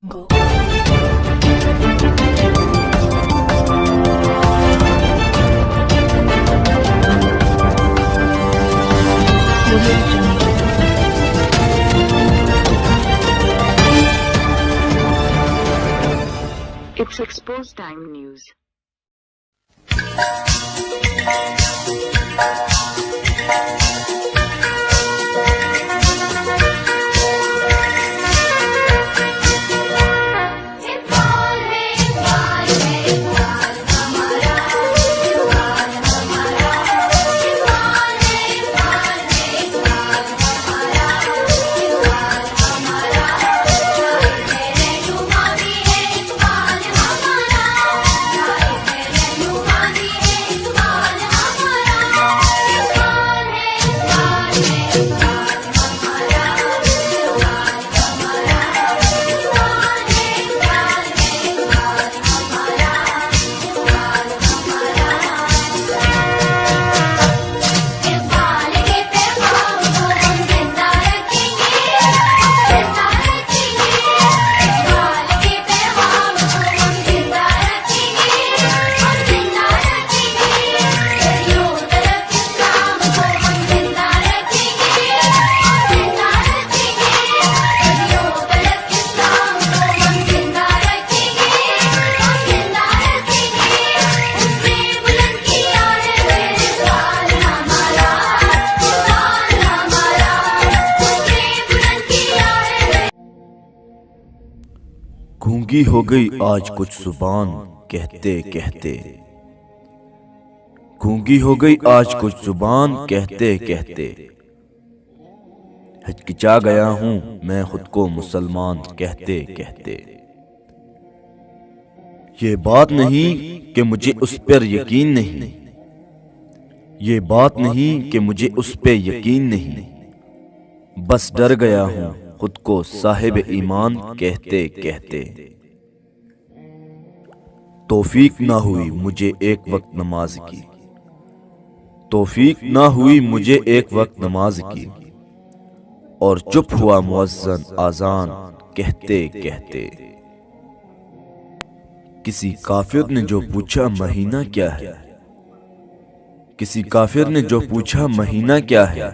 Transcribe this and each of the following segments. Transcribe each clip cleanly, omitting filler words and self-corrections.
It's exposed time news. گونگی ہو گئی آج کچھ زبان کہتے کہتے، گونگی ہو گئی آج کچھ زبان کہتے کہتے، ہچکچا گیا ہوں میں خود کو مسلمان کہتے کہتے۔ یہ بات نہیں کہ مجھے اس پر یقین نہیں، یہ بات نہیں کہ مجھے اس پہ یقین نہیں، بس ڈر گیا ہوں خود کو صاحب ایمان کہتے کہتے۔ توفیق نہ ہوئی مجھے ایک وقت نماز کی، توفیق نہ ہوئی مجھے ایک وقت نماز کی، اور چپ ہوا مؤذن آذان کہتے کہتے۔ کسی کافر نے جو پوچھا مہینہ کیا ہے، کسی کافر نے جو پوچھا مہینہ کیا ہے،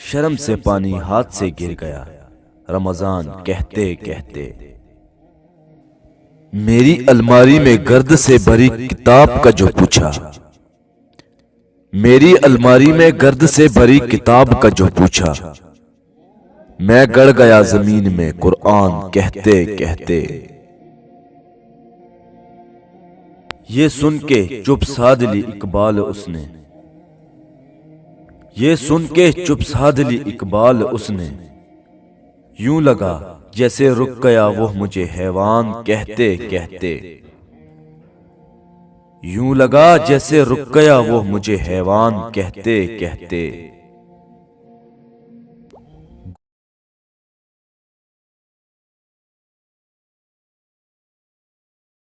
شرم سے پانی ہاتھ سے گر گیا رمضان کہتے کہتے۔ میری الماری میں گرد سے بھری کتاب کا جو پوچھا، میری الماری میں گرد سے بھری کتاب کا جو پوچھا، میں گڑ گیا زمین میں قرآن کہتے کہتے۔ یہ سن کے چپ سادھ لی اقبال اس نے، یہ سن کے چپ سادھ لی اقبال اس نے، یوں لگا جیسے رک گیا وہ مجھے حیوان کہتے کہتے، یوں لگا جیسے رک گیا وہ مجھے حیوان کہتے کہتے۔